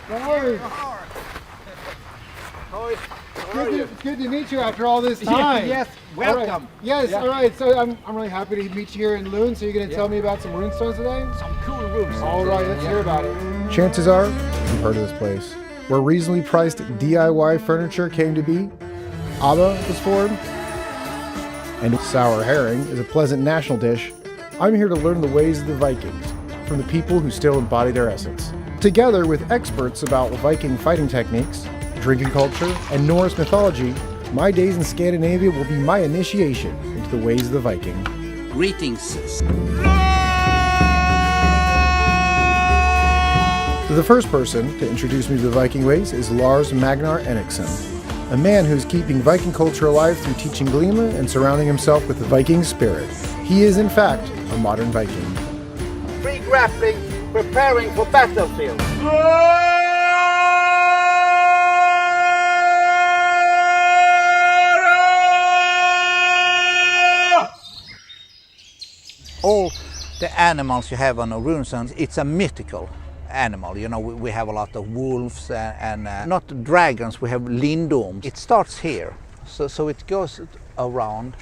Lars. It's good to meet you after all this time. Yes, welcome. All right. Yes, all right. So I'm really happy to meet you here in Lund. So you're going to tell me about some runestones today? Some cool runestones. All right, let's hear about it. Chances are you've heard of this place, where reasonably priced DIY furniture came to be. Abba was formed, and sour herring is a pleasant national dish. I'm here to learn the ways of the Vikings from the people who still embody their essence. Together with experts about Viking fighting techniques, drinking culture, and Norse mythology, my days in Scandinavia will be my initiation into the ways of the Viking. Greetings. The first person to introduce me to the Viking ways is Lars Magnar Enoksen, a man who's keeping Viking culture alive through teaching Glima and surrounding himself with the Viking spirit. He is, in fact, a modern Viking. Free grappling, preparing for battlefield. All the animals you have on the runestones, it's a mythical animal. You know, we have a lot of wolves and not dragons, we have lindorms. It starts here, so it goes around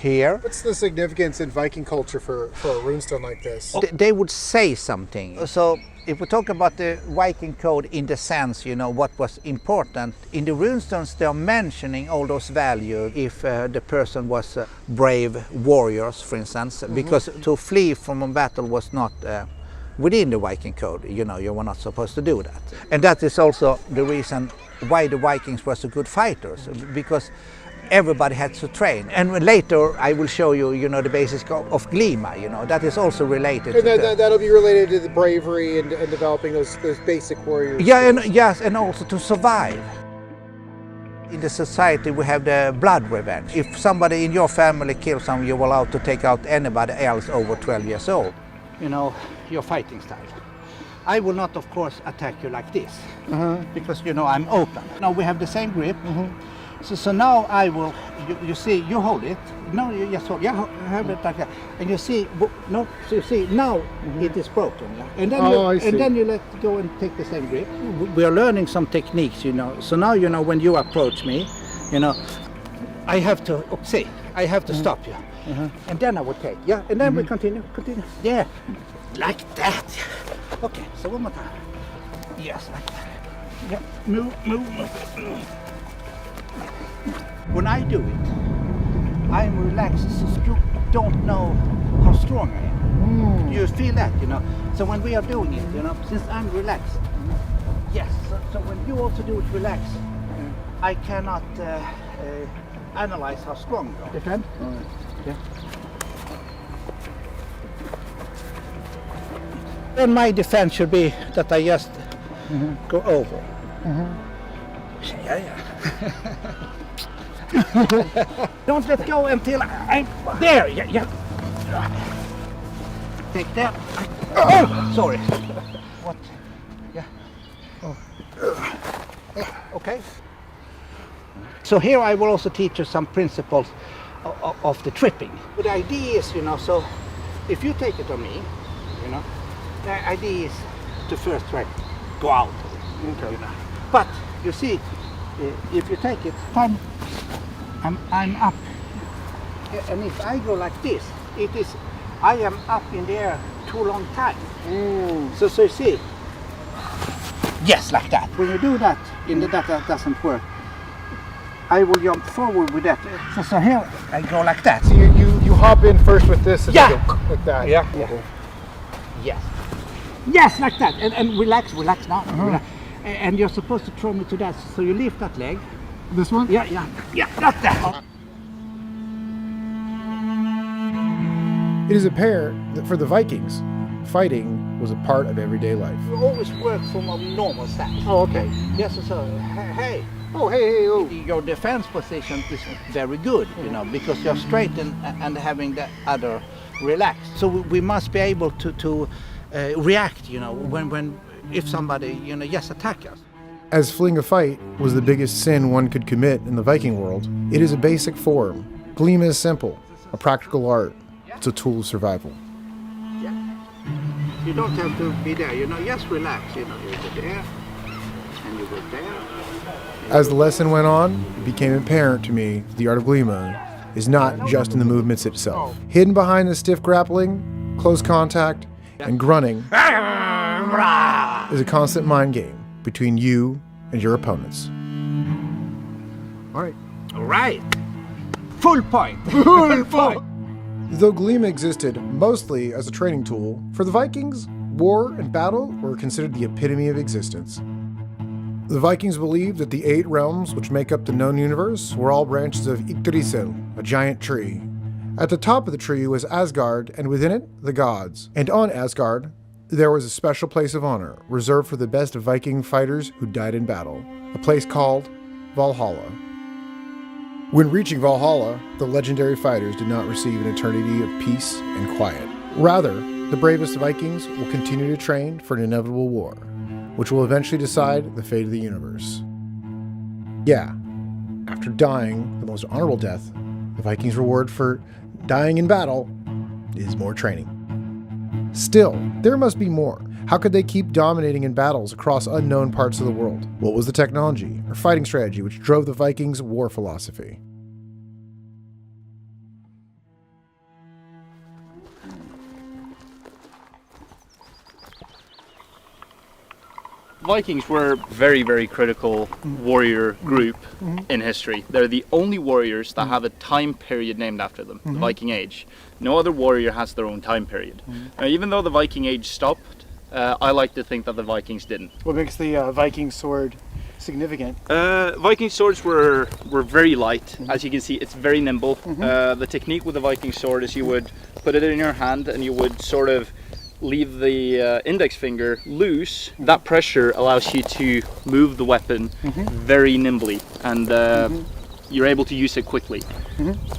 here. What's the significance in Viking culture for a runestone like this? They would say something. So if we talk about the Viking code in the sense, you know, what was important, in the runestones they are mentioning all those values if the person was brave warriors, for instance, because to flee from a battle was not within the Viking code, you know, you were not supposed to do that. And that is also the reason why the Vikings were so good fighters, because everybody had to train. And later I will show you, you know, the basics of Glima, you know, that is also related and to that'll be related to the bravery and developing those basic warriors. Yeah, and yes, and also to survive. In the society we have the blood revenge. If somebody in your family kills someone, you're allowed to take out anybody else over 12 years old. You know, your fighting style. I will not, of course, attack you like this, because, you know, I'm open. Now we have the same grip. So now I will, you see, you hold it. No, you just hold, yeah, have it like that. And you see, no, so you see, now it is broken. Yeah? And then you let go and take the same grip. We are learning some techniques, you know. So now, you know, when you approach me, you know, I have to, see, I have to stop you. And then I will take, yeah, and then we continue, yeah, like that. Okay, so one more time. Yes, like that. Yeah, move. When I do it, I'm relaxed, so you don't know how strong I am. You feel that, you know. So when we are doing it, you know, since I'm relaxed, yes, so when you also do it relaxed, I cannot analyze how strong you are. Defend? Yeah. Then my defense should be that I just go over. Yeah. Don't let go until I'm there. Yeah. Take that. Oh, sorry. What? Yeah. Okay. So here I will also teach you some principles of the tripping. But the idea is, you know, so if you take it on me, you know, the idea is to first try to go out. Okay. You know. But you see, if you take it, I'm up, and if I go like this, it is, I am up in the air too long time. So you see, yes, like that. When you do that, that doesn't work. I will jump forward with that. So here I go like that. So you hop in first with this and then go like that. Yeah. Yes, like that. And relax now. Relax. And you're supposed to throw me to that. So you lift that leg. This one? Yeah, like that. It is apparent that for the Vikings, fighting was a part of everyday life. You always work from a normal stance. Oh, okay. Yes, so hey. Oh, hey, oh. Your defense position is very good, you know, because you're straight and having the other relaxed. So we must be able to react, you know, when if somebody, you know, just attack us. As fleeing a fight was the biggest sin one could commit in the Viking world, it is a basic form. Glima is simple, a practical art. It's a tool of survival. Yeah. You don't have to be there, you know, just relax, you know, you're there. As the lesson went on, it became apparent to me that the art of Glima is not just in the movements itself. Hidden behind the stiff grappling, close contact, and grunting is a constant mind game between you and your opponents. All Right. Full point. Though Glima existed mostly as a training tool, for the Vikings, war and battle were considered the epitome of existence. The Vikings believed that the 8 realms which make up the known universe were all branches of Yggdrasil, a giant tree. At the top of the tree was Asgard, and within it, the gods. And on Asgard, there was a special place of honor, reserved for the best Viking fighters who died in battle, a place called Valhalla. When reaching Valhalla, the legendary fighters did not receive an eternity of peace and quiet. Rather, the bravest Vikings will continue to train for an inevitable war, which will eventually decide the fate of the universe. Yeah, after dying the most honorable death, the Vikings' reward for dying in battle is more training. Still, there must be more. How could they keep dominating in battles across unknown parts of the world? What was the technology or fighting strategy which drove the Vikings' war philosophy? Vikings were a very, very critical warrior group in history. They're the only warriors that have a time period named after them, the Viking Age. No other warrior has their own time period. Now, even though the Viking Age stopped, I like to think that the Vikings didn't. What makes the Viking sword significant? Viking swords were very light. As you can see, it's very nimble. The technique with the Viking sword is you would put it in your hand and you would sort of leave the index finger loose. That pressure allows you to move the weapon very nimbly, and you're able to use it quickly.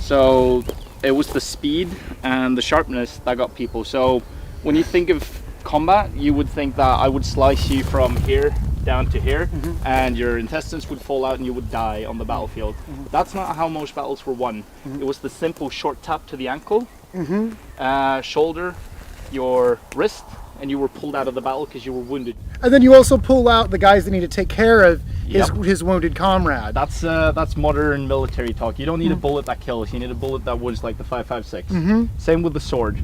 So it was the speed and the sharpness that got people. So when you think of combat, you would think that I would slice you from here down to here, and your intestines would fall out and you would die on the battlefield. That's not how most battles were won. It was the simple short tap to the ankle, shoulder, your wrist, and you were pulled out of the battle because you were wounded. And then you also pull out the guys that need to take care of his wounded comrade. That's modern military talk. You don't need a bullet that kills. You need a bullet that wounds, like the 5.56. Same with the sword.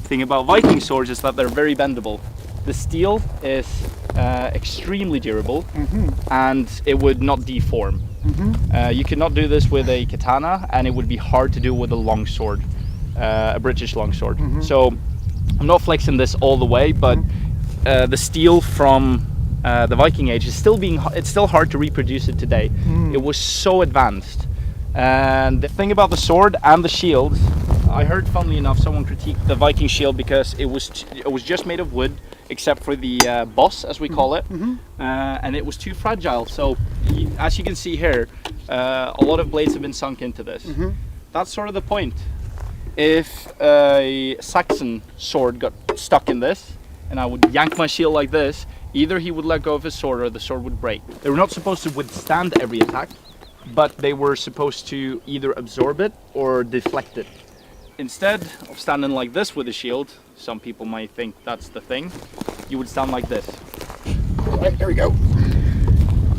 Thing about Viking swords is that they're very bendable. The steel is extremely durable, and it would not deform. You could not do this with a katana, and it would be hard to do with a long sword, a British long sword. So I'm not flexing this all the way, but the steel from the Viking Age is it's still hard to reproduce it today. It was so advanced. And the thing about the sword and the shield, I heard, funnily enough, someone critiqued the Viking shield because it was just made of wood, except for the boss, as we call it, and it was too fragile. So as you can see here, a lot of blades have been sunk into this. That's sort of the point. If a Saxon sword got stuck in this, and I would yank my shield like this, either he would let go of his sword or the sword would break. They were not supposed to withstand every attack, but they were supposed to either absorb it or deflect it. Instead of standing like this with a shield, some people might think that's the thing, you would stand like this. All right, there we go.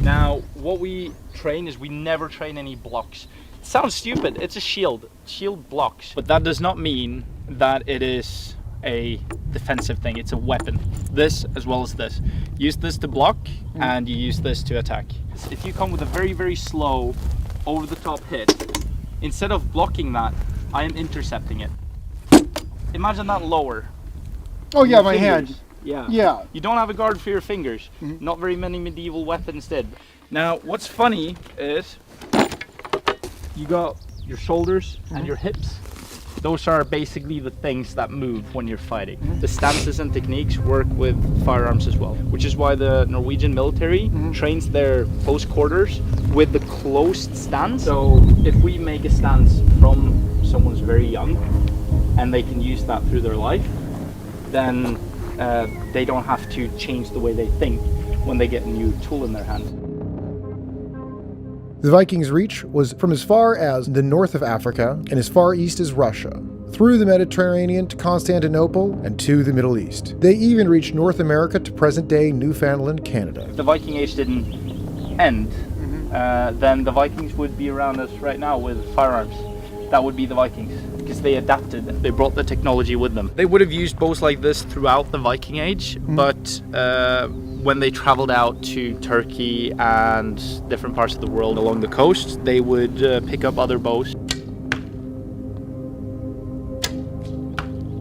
Now, what we train is we never train any blocks. It sounds stupid, it's a shield. Shield blocks. But that does not mean that it is a defensive thing, it's a weapon. This as well as this. Use this to block, and you use this to attack. If you come with a very, very slow, over-the-top hit, instead of blocking that, I am intercepting it. Imagine that lower. Oh yeah, my fingers. hand. Yeah. You don't have a guard for your fingers. Not very many medieval weapons did. Now, what's funny is you got your shoulders and your hips. Those are basically the things that move when you're fighting. The stances and techniques work with firearms as well, which is why the Norwegian military trains their close quarters with the closed stance. So if we make a stance from someone's very young and they can use that through their life, then they don't have to change the way they think when they get a new tool in their hand. The Vikings' reach was from as far as the north of Africa and as far east as Russia. through the Mediterranean to Constantinople, and to the Middle East. They even reached North America to present-day Newfoundland, Canada. If the Viking Age didn't end, then the Vikings would be around us right now with firearms. That would be the Vikings, because they adapted. They brought the technology with them. They would have used bows like this throughout the Viking Age, but when they traveled out to Turkey and different parts of the world along the coast, they would pick up other bows.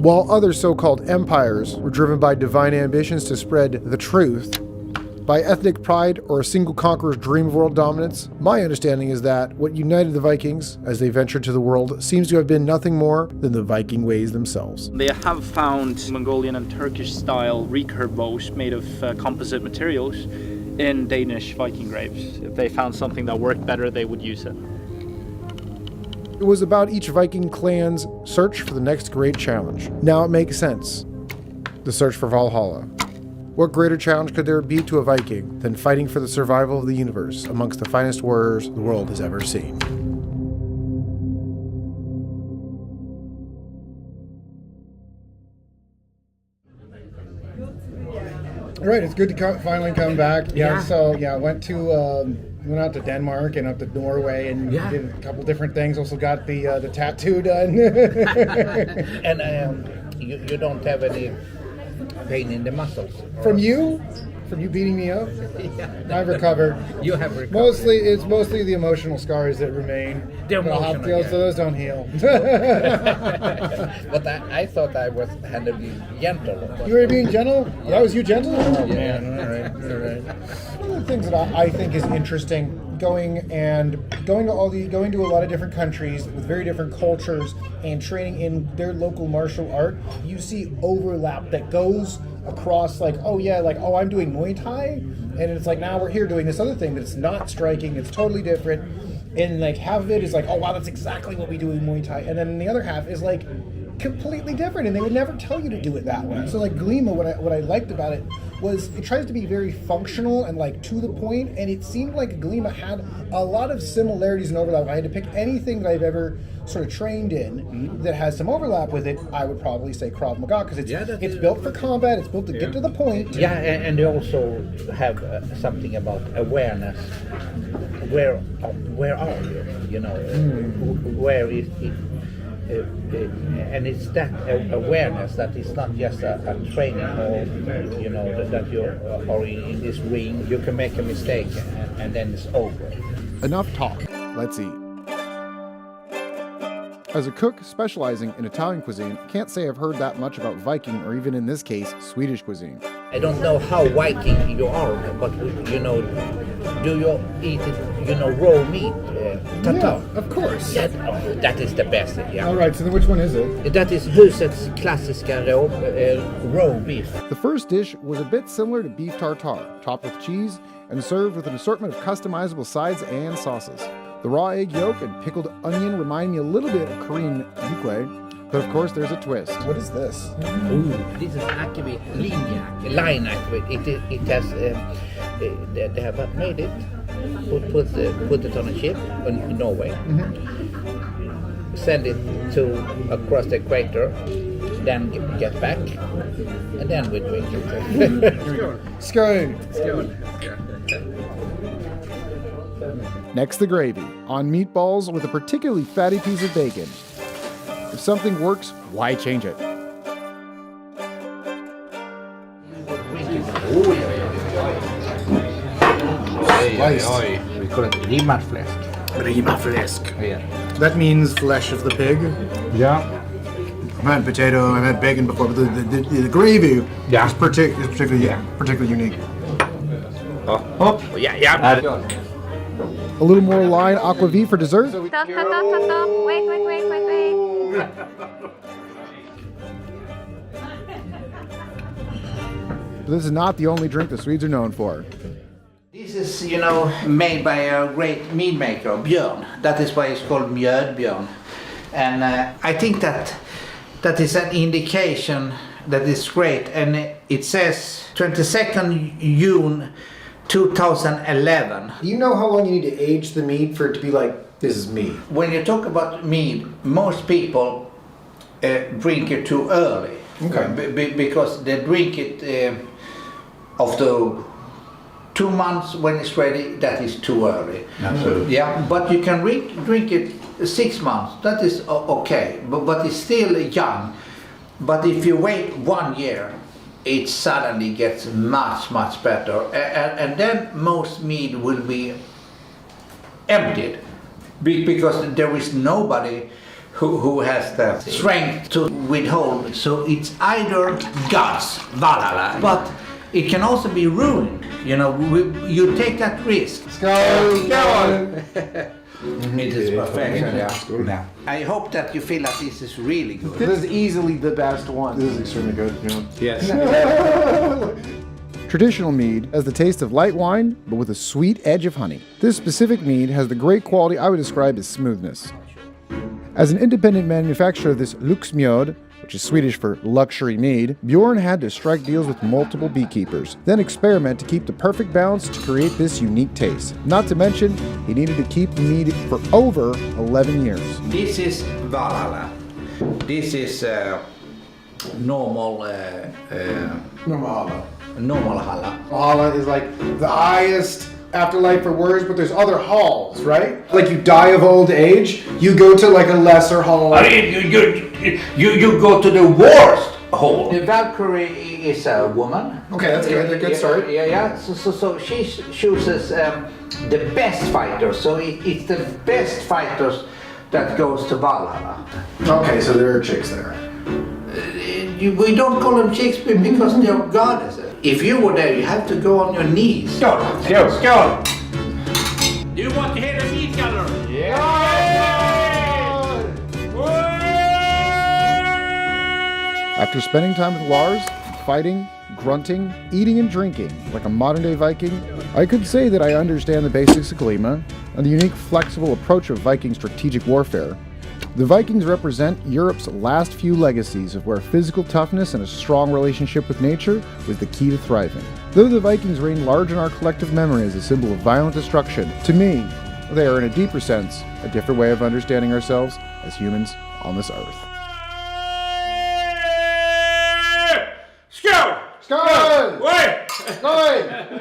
While other so-called empires were driven by divine ambitions to spread the truth, by ethnic pride or a single conqueror's dream of world dominance, my understanding is that what united the Vikings as they ventured to the world seems to have been nothing more than the Viking ways themselves. They have found Mongolian and Turkish style recurve bows made of composite materials in Danish Viking graves. If they found something that worked better, they would use it. It was about each Viking clan's search for the next great challenge. Now it makes sense. The search for Valhalla. What greater challenge could there be to a Viking than fighting for the survival of the universe amongst the finest warriors the world has ever seen? All right, it's good to finally come back. So went out to Denmark and up to Norway and did a couple different things. Also got the tattoo done. And you don't have any pain in the muscles? From you beating me up? I've recovered. You have recovered. It's mostly the emotional scars that remain. The emotional, so those don't heal. But I thought I was handling gentle. You were being gentle? That was you gentle? Oh Yeah. man, all right. One of the things that I think is interesting, going to a lot of different countries with very different cultures and training in their local martial art, you see overlap that goes across, like, I'm doing Muay Thai, and it's like, now we're here doing this other thing, but it's not striking, it's totally different, and like half of it is like, oh wow, that's exactly what we do in Muay Thai, and then the other half is like completely different, and they would never tell you to do it that way. So like Glima, what I liked about it was it tries to be very functional and like to the point, and it seemed like Glima had a lot of similarities and overlap. If I had to pick anything that I've ever sort of trained in that has some overlap with it, I would probably say Krav Maga, because it's built for combat, it's built to get to the point. Yeah, and they also have something about awareness. Where are you? You know, where is it? And it's that awareness that it's not just a training, or that you are in this ring. You can make a mistake and then it's over. Enough talk. Let's eat. As a cook specializing in Italian cuisine, I can't say I've heard that much about Viking, or even in this case, Swedish cuisine. I don't know how Viking you are, but do you eat it, raw meat? Yeah, of course. That is the best. Yeah. All right, so then which one is it? That is husets klassiska raw beef. The first dish was a bit similar to beef tartare, topped with cheese and served with an assortment of customizable sides and sauces. The raw egg yolk and pickled onion remind me a little bit of Korean ukwe, but of course there's a twist. What is this? Ooh, this is akvavit line akvavit. It has they have made it. Put it on a ship in Norway. Mm-hmm. Send it across the equator. Then get back, and then we drink it. Skål. Next, the gravy, on meatballs with a particularly fatty piece of bacon. If something works, why change it? We call it rimmarfläsk. Rimmarfläsk. That means flesh of the pig. Yeah. I've had potato, I've had bacon before, but the gravy is particularly unique. A little more line aquavit for dessert. Stop. Wait. But this is not the only drink the Swedes are known for. This is, made by a great mead maker, Björn. That is why it's called Mjödbjörn. And I think that is an indication that is great. And it says 22nd June 2011. Do you know how long you need to age the mead for it to be like, this is mead? When you talk about mead, most people drink it too early. Okay. Because they drink it after 2 months when it's ready. That is too early. Absolutely. Yeah, but you can drink it 6 months. That is okay, but it's still young. But if you wait 1 year, it suddenly gets much better, and then most mead will be emptied because there is nobody who has the strength to withhold. So it's either God's Valhalla, but it can also be ruined. You know, you take that risk. It is perfection. Yeah. I hope that you feel that this is really good. This is easily the best one. This is extremely good. Yeah. Yes. Traditional mead has the taste of light wine, but with a sweet edge of honey. This specific mead has the great quality I would describe as smoothness. As an independent manufacturer of this Lyxmjöd, which is Swedish for luxury mead, Bjorn had to strike deals with multiple beekeepers, then experiment to keep the perfect balance to create this unique taste. Not to mention, he needed to keep the mead for over 11 years. This is Valhalla. This is normal normal Halla. Valhalla is like the highest afterlife for words, but there's other halls, right? Like you die of old age, you go to like a lesser hall. I mean, you go to the worst hole. The Valkyrie is a woman. Okay, that's good. A good start. Yeah. So she chooses the best fighters. So it's the best fighters that goes to Valhalla. Okay, so there are chicks there. We don't call them chicks because they're goddesses. If you were there, you have to go on your knees. Go. Do you want to hear the meat color? After spending time with Lars, fighting, grunting, eating and drinking like a modern-day Viking, I could say that I understand the basics of Glima and the unique flexible approach of Viking strategic warfare. The Vikings represent Europe's last few legacies of where physical toughness and a strong relationship with nature was the key to thriving. Though the Vikings reign large in our collective memory as a symbol of violent destruction, to me, they are in a deeper sense a different way of understanding ourselves as humans on this earth. Skål! Skål!